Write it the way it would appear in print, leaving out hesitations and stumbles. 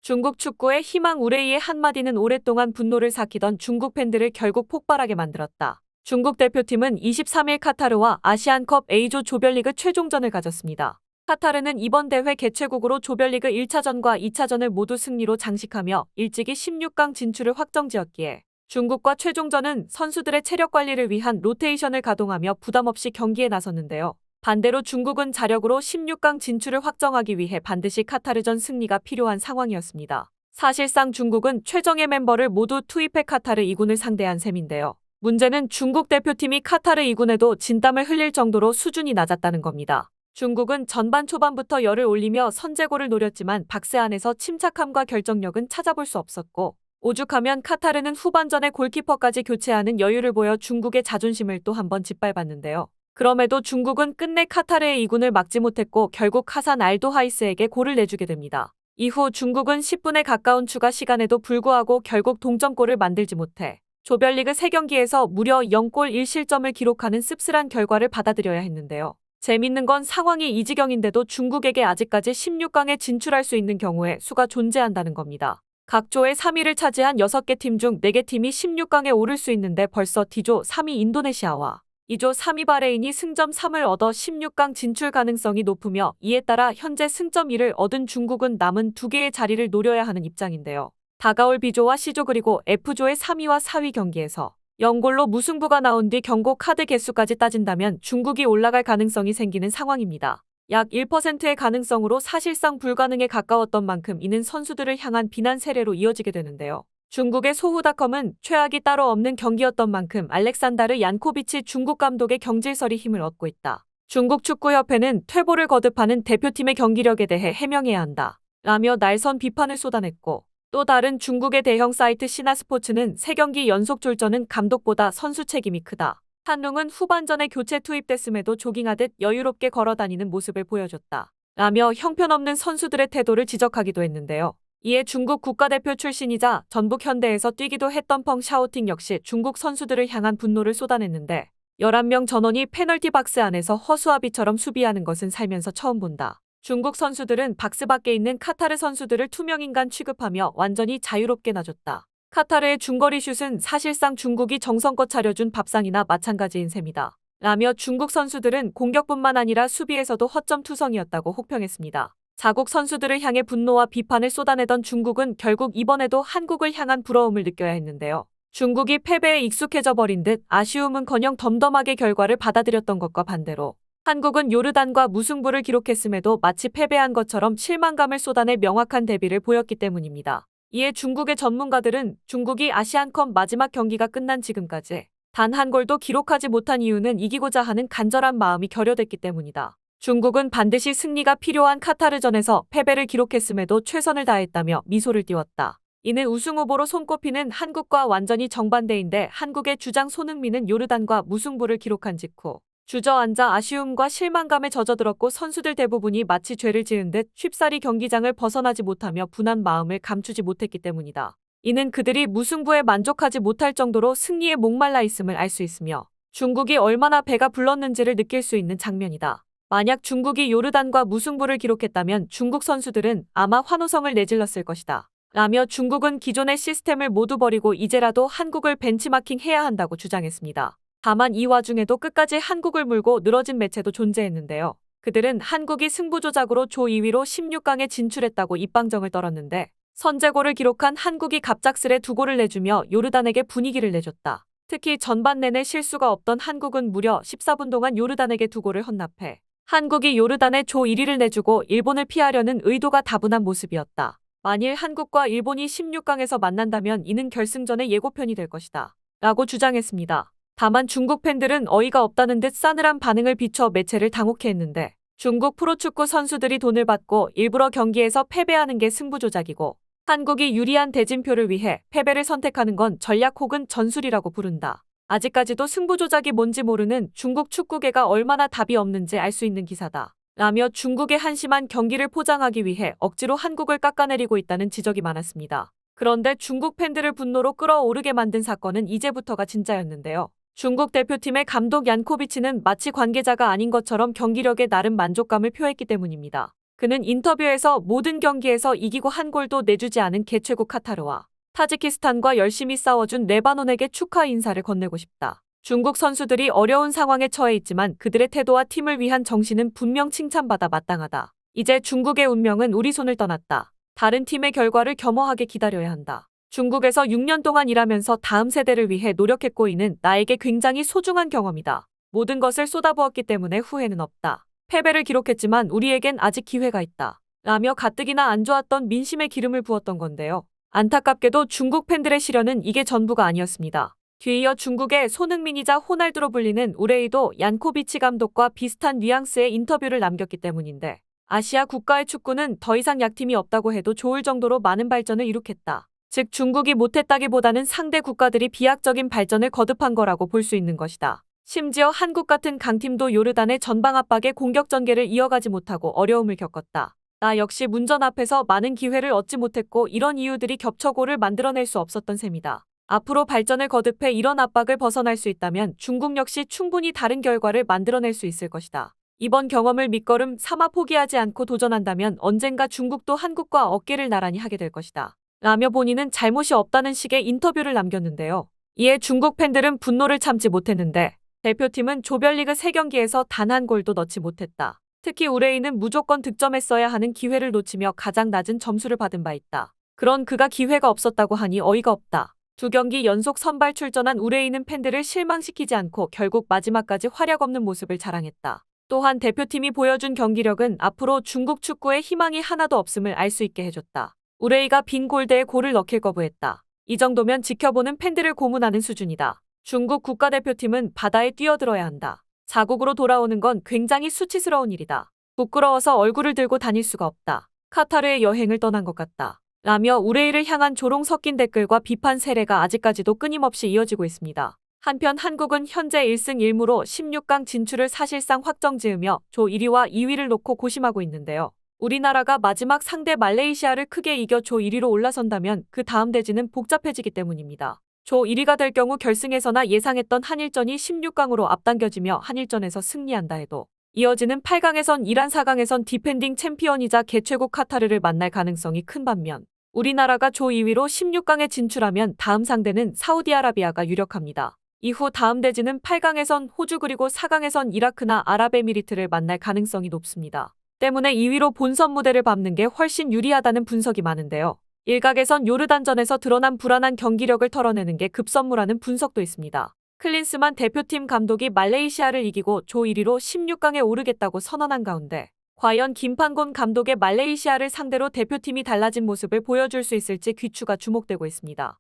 중국 축구의 희망 우레이의 한마디는 오랫동안 분노를 삭히던 중국 팬들을 결국 폭발하게 만들었다. 중국 대표팀은 23일 카타르와 아시안컵 A조 조별리그 최종전을 가졌습니다. 카타르는 이번 대회 개최국으로 조별리그 1차전과 2차전을 모두 승리로 장식하며 일찍이 16강 진출을 확정지었기에 중국과 최종전은 선수들의 체력 관리를 위한 로테이션을 가동하며 부담없이 경기에 나섰는데요. 반대로 중국은 자력으로 16강 진출을 확정하기 위해 반드시 카타르전 승리가 필요한 상황이었습니다. 사실상 중국은 최정예 멤버를 모두 투입해 카타르 2군을 상대한 셈인데요. 문제는 중국 대표팀이 카타르 2군에도 진땀을 흘릴 정도로 수준이 낮았다는 겁니다. 중국은 전반 초반부터 열을 올리며 선제골을 노렸지만 박스 안에서 침착함과 결정력은 찾아볼 수 없었고 오죽하면 카타르는 후반전에 골키퍼까지 교체하는 여유를 보여 중국의 자존심을 또 한 번 짓밟았는데요. 그럼에도 중국은 끝내 카타르의 2군을 막지 못했고 결국 하산 알도하이스에게 골을 내주게 됩니다. 이후 중국은 10분에 가까운 추가 시간에도 불구하고 결국 동점골을 만들지 못해 조별리그 3경기에서 무려 0골 1실점을 기록하는 씁쓸한 결과를 받아들여야 했는데요. 재밌는 건 상황이 이 지경인데도 중국에게 아직까지 16강에 진출할 수 있는 경우의 수가 존재한다는 겁니다. 각 조의 3위를 차지한 6개 팀 중 4개 팀이 16강에 오를 수 있는데 벌써 D조 3위 인도네시아와 2조 3위 바레인이 승점 3을 얻어 16강 진출 가능성이 높으며 이에 따라 현재 승점 1을 얻은 중국은 남은 2개의 자리를 노려야 하는 입장인데요. 다가올 B조와 C조 그리고 F조의 3위와 4위 경기에서 0골로 무승부가 나온 뒤 경고 카드 개수까지 따진다면 중국이 올라갈 가능성이 생기는 상황입니다. 약 1%의 가능성으로 사실상 불가능에 가까웠던 만큼 이는 선수들을 향한 비난 세례로 이어지게 되는데요. 중국의 소후닷컴은 최악이 따로 없는 경기였던 만큼 알렉산다르 얀코비치 중국 감독의 경질설이 힘을 얻고 있다. 중국 축구협회는 퇴보를 거듭하는 대표팀의 경기력에 대해 해명해야 한다. 라며 날선 비판을 쏟아냈고 또 다른 중국의 대형 사이트 시나스포츠는 3경기 연속 졸전은 감독보다 선수 책임이 크다. 한룽은 후반전에 교체 투입됐음에도 조깅하듯 여유롭게 걸어다니는 모습을 보여줬다. 라며 형편없는 선수들의 태도를 지적하기도 했는데요. 이에 중국 국가대표 출신이자 전북 현대에서 뛰기도 했던 펑 샤오팅 역시 중국 선수들을 향한 분노를 쏟아냈는데 11명 전원이 페널티 박스 안에서 허수아비처럼 수비하는 것은 살면서 처음 본다. 중국 선수들은 박스 밖에 있는 카타르 선수들을 투명인간 취급하며 완전히 자유롭게 놔줬다. 카타르의 중거리 슛은 사실상 중국이 정성껏 차려준 밥상이나 마찬가지인 셈이다. 라며 중국 선수들은 공격뿐만 아니라 수비에서도 허점투성이었다고 혹평했습니다. 자국 선수들을 향해 분노와 비판을 쏟아내던 중국은 결국 이번에도 한국을 향한 부러움을 느껴야 했는데요. 중국이 패배에 익숙해져 버린 듯 아쉬움은커녕 덤덤하게 결과를 받아들였던 것과 반대로 한국은 요르단과 무승부를 기록했음에도 마치 패배한 것처럼 실망감을 쏟아내 명확한 대비를 보였기 때문입니다. 이에 중국의 전문가들은 중국이 아시안컵 마지막 경기가 끝난 지금까지 단 한 골도 기록하지 못한 이유는 이기고자 하는 간절한 마음이 결여됐기 때문이다. 중국은 반드시 승리가 필요한 카타르전에서 패배를 기록했음에도 최선을 다했다며 미소를 띄웠다. 이는 우승 후보로 손꼽히는 한국과 완전히 정반대인데 한국의 주장 손흥민은 요르단과 무승부를 기록한 직후 주저앉아 아쉬움과 실망감에 젖어들었고 선수들 대부분이 마치 죄를 지은 듯 쉽사리 경기장을 벗어나지 못하며 분한 마음을 감추지 못했기 때문이다. 이는 그들이 무승부에 만족하지 못할 정도로 승리에 목말라 있음을 알 수 있으며 중국이 얼마나 배가 불렀는지를 느낄 수 있는 장면이다. 만약 중국이 요르단과 무승부를 기록했다면 중국 선수들은 아마 환호성을 내질렀을 것이다. 라며 중국은 기존의 시스템을 모두 버리고 이제라도 한국을 벤치마킹해야 한다고 주장했습니다. 다만 이 와중에도 끝까지 한국을 물고 늘어진 매체도 존재했는데요. 그들은 한국이 승부조작으로 조 2위로 16강에 진출했다고 입방정을 떨었는데 선제골을 기록한 한국이 갑작스레 2골을 내주며 요르단에게 분위기를 내줬다. 특히 전반 내내 실수가 없던 한국은 무려 14분 동안 요르단에게 2골을 헌납해 한국이 요르단에 조 1위를 내주고 일본을 피하려는 의도가 다분한 모습이었다. 만일 한국과 일본이 16강에서 만난다면 이는 결승전의 예고편이 될 것이다. 라고 주장했습니다. 다만 중국 팬들은 어이가 없다는 듯 싸늘한 반응을 비춰 매체를 당혹해 했는데 중국 프로축구 선수들이 돈을 받고 일부러 경기에서 패배하는 게 승부조작이고 한국이 유리한 대진표를 위해 패배를 선택하는 건 전략 혹은 전술이라고 부른다. 아직까지도 승부조작이 뭔지 모르는 중국 축구계가 얼마나 답이 없는지 알 수 있는 기사다. 라며 중국의 한심한 경기를 포장하기 위해 억지로 한국을 깎아내리고 있다는 지적이 많았습니다. 그런데 중국 팬들을 분노로 끌어오르게 만든 사건은 이제부터가 진짜였는데요. 중국 대표팀의 감독 얀코비치는 마치 관계자가 아닌 것처럼 경기력에 나름 만족감을 표했기 때문입니다. 그는 인터뷰에서 모든 경기에서 이기고 한 골도 내주지 않은 개최국 카타르와 타지키스탄과 열심히 싸워준 레바논에게 축하 인사를 건네고 싶다. 중국 선수들이 어려운 상황에 처해 있지만 그들의 태도와 팀을 위한 정신은 분명 칭찬받아 마땅하다. 이제 중국의 운명은 우리 손을 떠났다. 다른 팀의 결과를 겸허하게 기다려야 한다. 중국에서 6년 동안 일하면서 다음 세대를 위해 노력했고 이는 나에게 굉장히 소중한 경험이다. 모든 것을 쏟아부었기 때문에 후회는 없다. 패배를 기록했지만 우리에겐 아직 기회가 있다. 라며 가뜩이나 안 좋았던 민심에 기름을 부었던 건데요. 안타깝게도 중국 팬들의 시련은 이게 전부가 아니었습니다. 뒤이어 중국의 손흥민이자 호날두로 불리는 우레이도 얀코비치 감독과 비슷한 뉘앙스의 인터뷰를 남겼기 때문인데 아시아 국가의 축구는 더 이상 약팀이 없다고 해도 좋을 정도로 많은 발전을 이룩했다. 즉 중국이 못했다기보다는 상대 국가들이 비약적인 발전을 거듭한 거라고 볼 수 있는 것이다. 심지어 한국 같은 강팀도 요르단의 전방 압박에 공격 전개를 이어가지 못하고 어려움을 겪었다. 나 역시 문전 앞에서 많은 기회를 얻지 못했고 이런 이유들이 겹쳐 골을 만들어낼 수 없었던 셈이다. 앞으로 발전을 거듭해 이런 압박을 벗어날 수 있다면 중국 역시 충분히 다른 결과를 만들어낼 수 있을 것이다. 이번 경험을 밑거름 삼아 포기하지 않고 도전한다면 언젠가 중국도 한국과 어깨를 나란히 하게 될 것이다. 라며 본인은 잘못이 없다는 식의 인터뷰를 남겼는데요. 이에 중국 팬들은 분노를 참지 못했는데 대표팀은 조별리그 3경기에서 단 한 골도 넣지 못했다. 특히 우레이는 무조건 득점했어야 하는 기회를 놓치며 가장 낮은 점수를 받은 바 있다. 그런 그가 기회가 없었다고 하니 어이가 없다. 2경기 연속 선발 출전한 우레이는 팬들을 실망시키지 않고 결국 마지막까지 활약 없는 모습을 자랑했다. 또한 대표팀이 보여준 경기력은 앞으로 중국 축구에 희망이 하나도 없음을 알 수 있게 해줬다. 우레이가 빈 골대에 골을 넣길 거부했다. 이 정도면 지켜보는 팬들을 고문하는 수준이다. 중국 국가대표팀은 바다에 뛰어들어야 한다. 자국으로 돌아오는 건 굉장히 수치스러운 일이다. 부끄러워서 얼굴을 들고 다닐 수가 없다. 카타르의 여행을 떠난 것 같다. 라며 우레이를 향한 조롱 섞인 댓글과 비판 세례가 아직까지도 끊임없이 이어지고 있습니다. 한편 한국은 현재 1승 1무로 16강 진출을 사실상 확정지으며 조 1위와 2위를 놓고 고심하고 있는데요. 우리나라가 마지막 상대 말레이시아를 크게 이겨 조 1위로 올라선다면 그 다음 대지는 복잡해지기 때문입니다. 조 1위가 될 경우 결승에서나 예상했던 한일전이 16강으로 앞당겨지며 한일전에서 승리한다 해도 이어지는 8강에선 이란 4강에선 디펜딩 챔피언이자 개최국 카타르를 만날 가능성이 큰 반면 우리나라가 조 2위로 16강에 진출하면 다음 상대는 사우디아라비아가 유력합니다. 이후 다음 대지는 8강에선 호주 그리고 4강에선 이라크나 아랍에미리트를 만날 가능성이 높습니다. 때문에 2위로 본선 무대를 밟는 게 훨씬 유리하다는 분석이 많은데요. 일각에선 요르단전에서 드러난 불안한 경기력을 털어내는 게 급선무라는 분석도 있습니다. 클린스만 대표팀 감독이 말레이시아를 이기고 조 1위로 16강에 오르겠다고 선언한 가운데 과연 김판곤 감독의 말레이시아를 상대로 대표팀이 달라진 모습을 보여줄 수 있을지 귀추가 주목되고 있습니다.